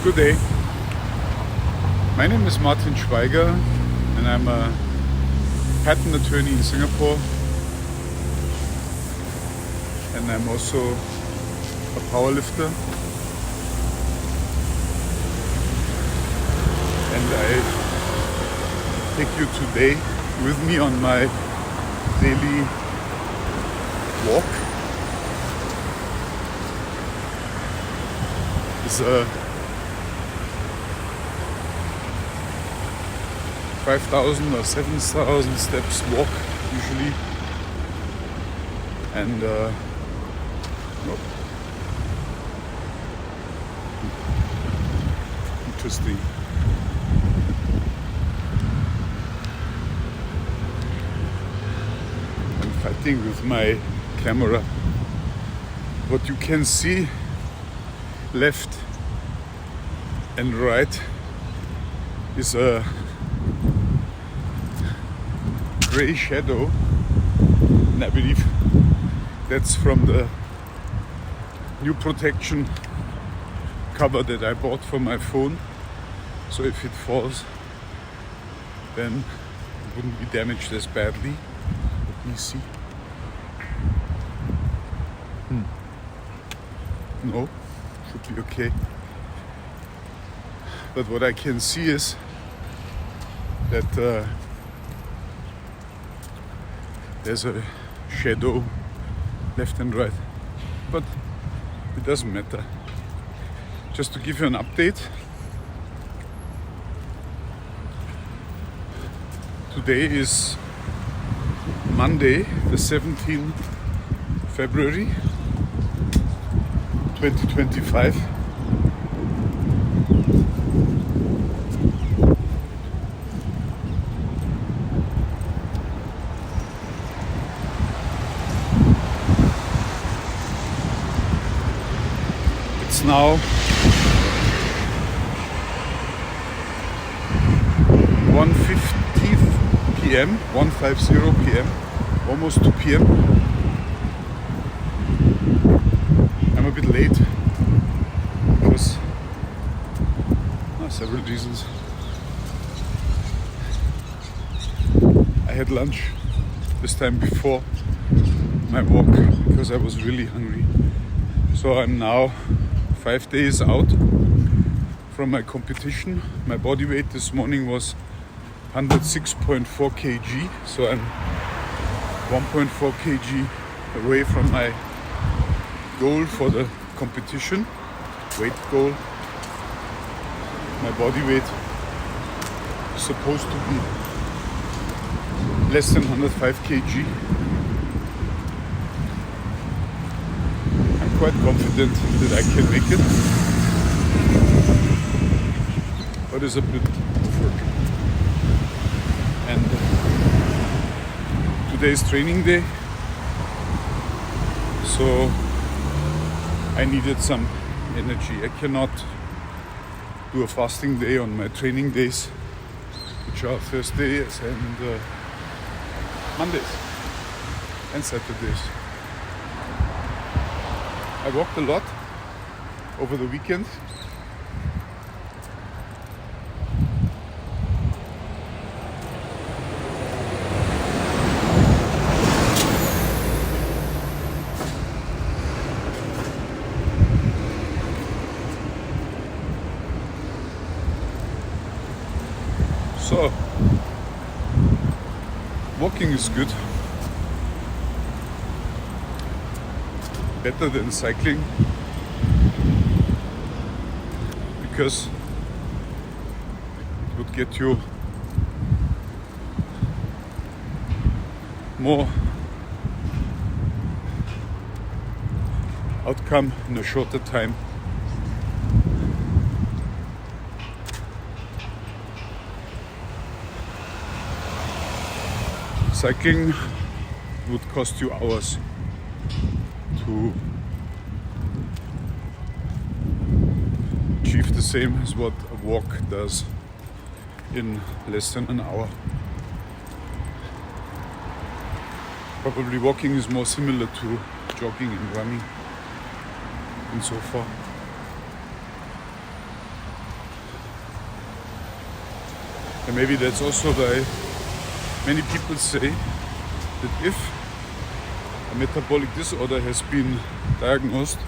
Good day. My name is Martin Schweiger and I'm a patent attorney in Singapore, and I'm also a powerlifter, and I take you today with me on my daily walk. It's a 5,000 or 7,000 steps walk usually, and interesting. I'm fighting with my camera. What you can see left and right is a grey shadow, and I believe that's from the new protection cover that I bought for my phone, so if it falls then it wouldn't be damaged as badly. Let me see. No, should be okay. But what I can see is that there's a shadow left and right, but it doesn't matter. Just to give you an update, today is Monday, the 17th February 2025. It's now 1:50 p.m., 1:50 p.m., almost 2 p.m. I'm a bit late because several reasons. I had lunch this time before my walk because I was really hungry. So I'm now 5 days out from my competition. My body weight this morning was 106.4 kg, so I'm 1.4 kg away from my goal for the competition, weight goal. My body weight is supposed to be less than 105 kg. I'm quite confident that I can make it, but it's a bit of work. And today is training day, so I needed some energy. I cannot do a fasting day on my training days, which are Thursdays and Mondays and Saturdays. I walked a lot over the weekend. So, walking is good. Better than cycling, because it would get you more outcome in a shorter time. Cycling would cost you hours to achieve the same as what a walk does in less than an hour. Probably walking is more similar to jogging and running and so far. And maybe that's also why many people say that if a metabolic disorder has been diagnosed,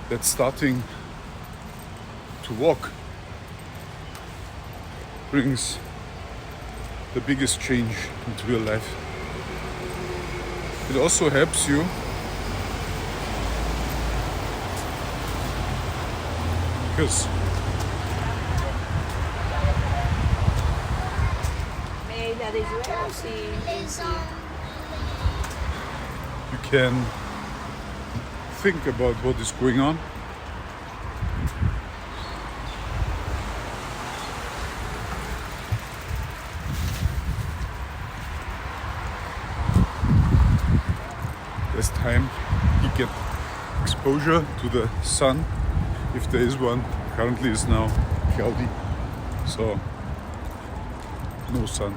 that starting to walk brings the biggest change into your life. It also helps you because you can think about what is going on. There's time you get exposure to the sun, if there is one. Currently it's now cloudy, so no sun.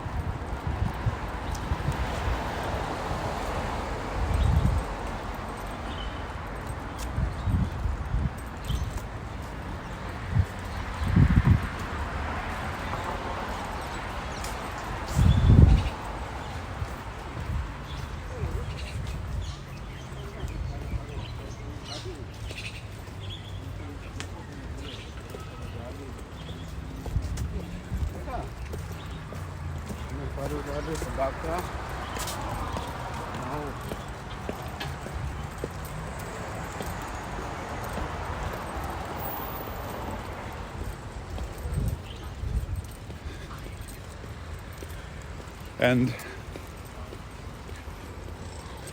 And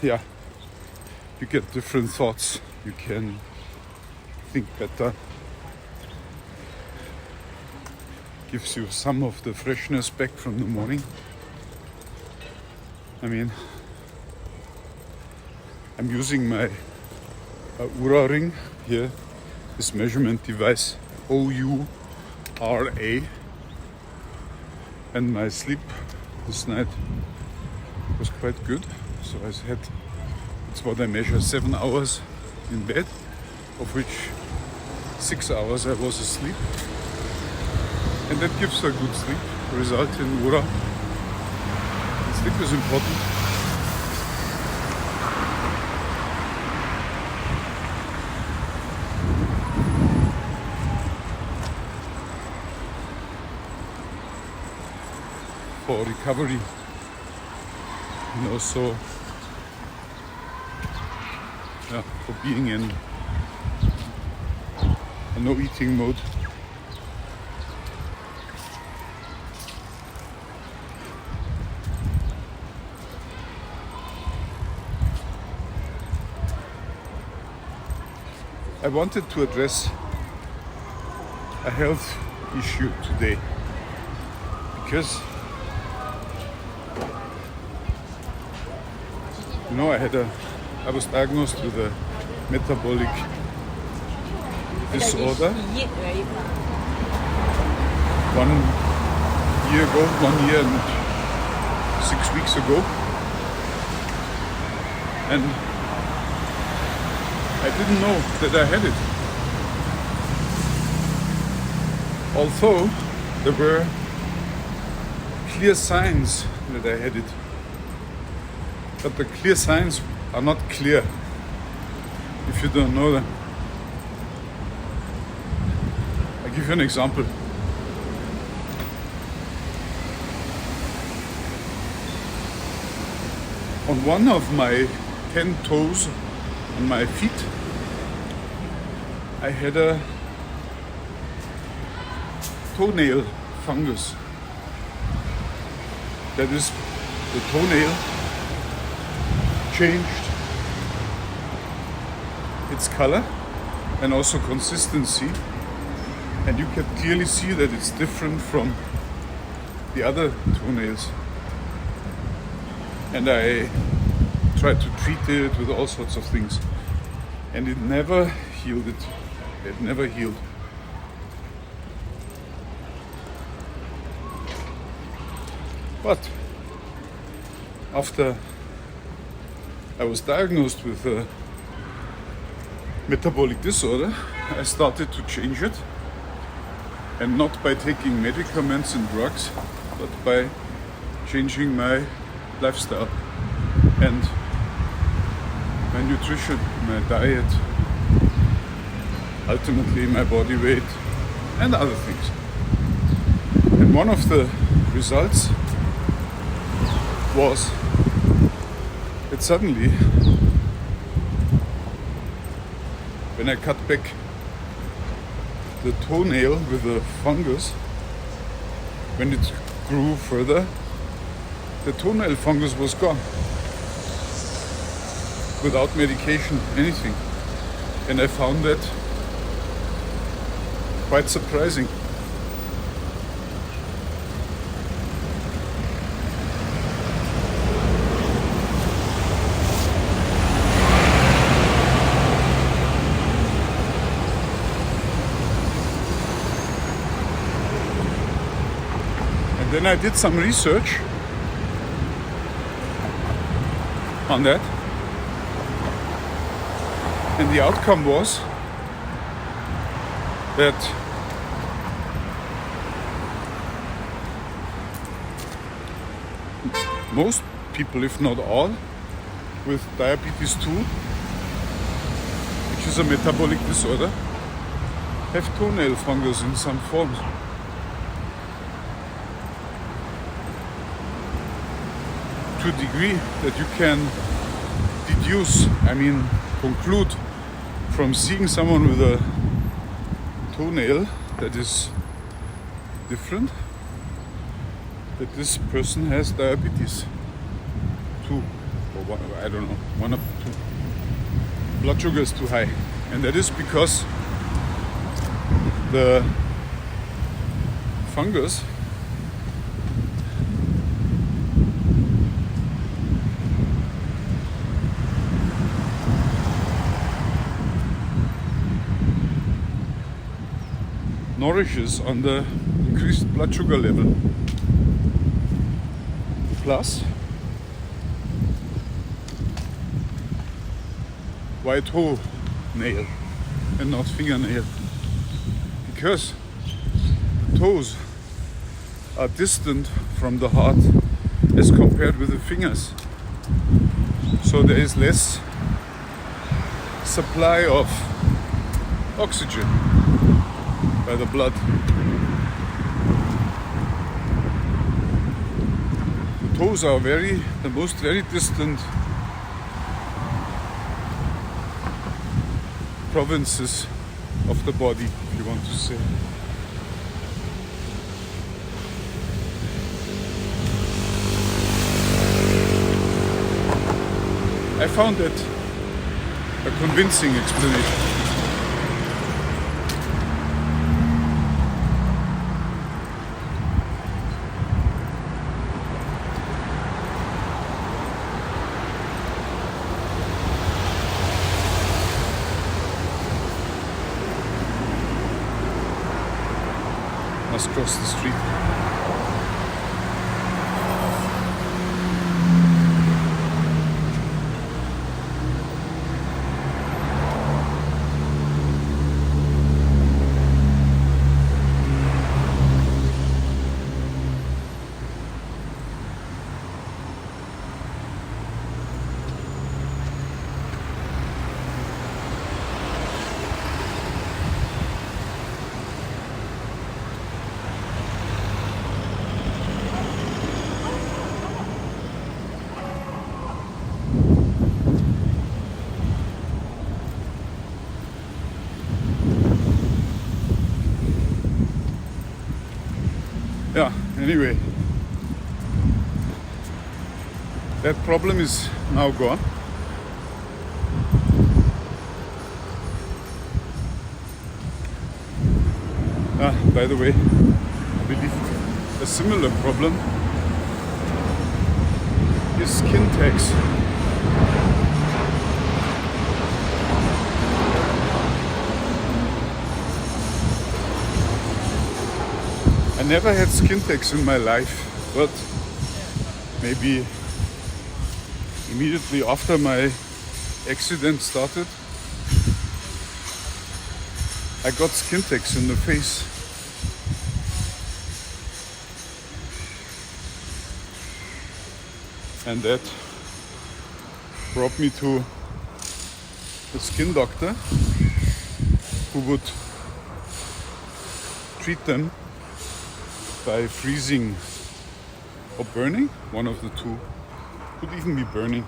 yeah, you get different thoughts, you can think better, gives you some of the freshness back from the morning. I mean, I'm using my Oura ring here, this measurement device, OURA, and my sleep this night was quite good. So I had, it's what I measure, 7 hours in bed, of which 6 hours I was asleep. And that gives a good sleep result in Oura. Sleep is important. For recovery, and also for being in a no eating mode. I wanted to address a health issue today because I was diagnosed with a metabolic disorder 1 year ago, 1 year and 6 weeks ago, and I didn't know that I had it. Although there were clear signs that I had it. But the clear signs are not clear if you don't know them. I'll give you an example. On one of my 10 toes on my feet, I had a toenail fungus. That is, the toenail changed its color and also consistency, and you can clearly see that it's different from the other toenails. And I tried to treat it with all sorts of things, and it never healed it. It never healed. But after I was diagnosed with a metabolic disorder, I started to change it. and not by taking medicaments and drugs, but by changing my lifestyle and my nutrition, my diet, ultimately my body weight and other things. And one of the results was that suddenly, when I cut back the toenail with the fungus, when it grew further, the toenail fungus was gone. Without medication, anything. And I found that quite surprising. And then I did some research on that. And the outcome was that most people, if not all, with diabetes 2, which is a metabolic disorder, have toenail fungus in some forms. To a degree that you can deduce, conclude from seeing someone with a toenail that is different, that this person has diabetes 2, or one, I don't know, one of the two. Blood sugar is too high, and that is because the fungus nourishes on the increased blood sugar level. Plus, why toe nail and not fingernail? Because the toes are distant from the heart as compared with the fingers. So there is less supply of oxygen by the blood. The toes are very distant provinces of the body, if you want to say. I found that a convincing explanation. Must cross the street. Yeah, anyway, that problem is now gone. By the way, I believe a similar problem is skin tags. I never had skin tags in my life, but maybe immediately after my accident started, I got skin tags in the face. And that brought me to a skin doctor who would treat them by freezing or burning, one of the two. Could even be burning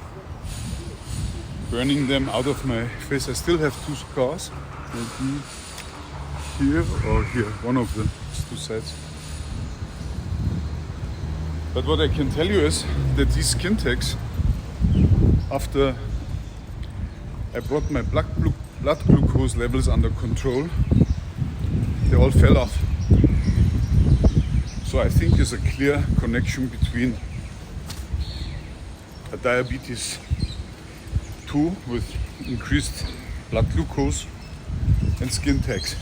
them out of my face. I still have 2 scars, maybe here or here, one of the 2 sides. But what I can tell you is that these skin tags, after I brought my blood glucose levels under control, they all fell off. So I think there's a clear connection between a diabetes 2 with increased blood glucose and skin tags.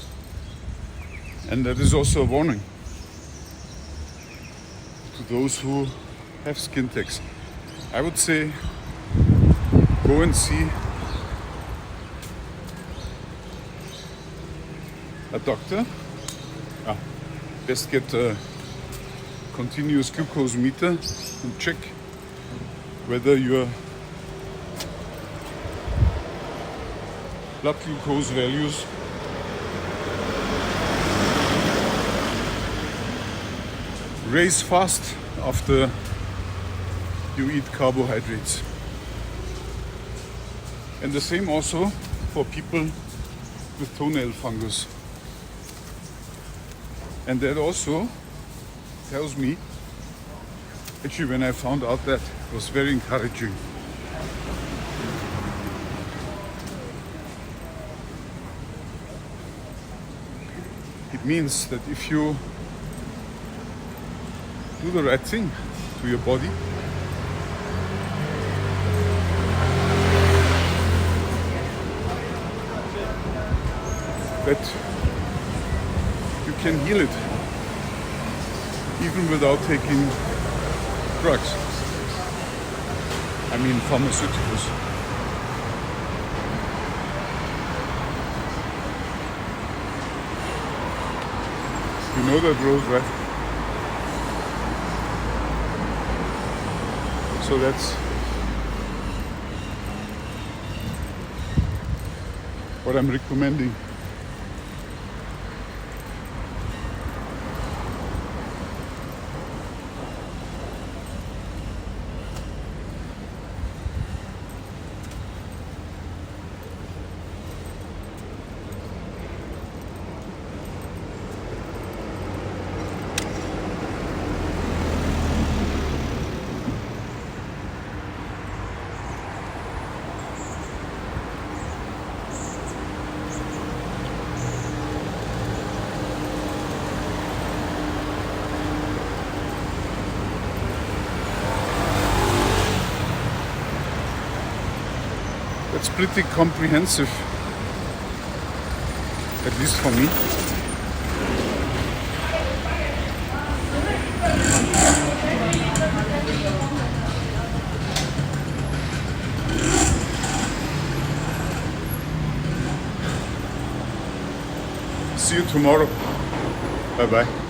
And that is also a warning to those who have skin tags. I would say go and see a doctor. Best get a continuous glucose meter and check whether your blood glucose values raise fast after you eat carbohydrates. And the same also for people with toenail fungus. And that also tells me, actually when I found out that, it was very encouraging. It means that if you do the right thing to your body, that you can heal it even without taking drugs. I mean pharmaceuticals. You know that, Rose, right? So that's what I'm recommending. It's pretty comprehensive, at least for me. See you tomorrow. Bye bye.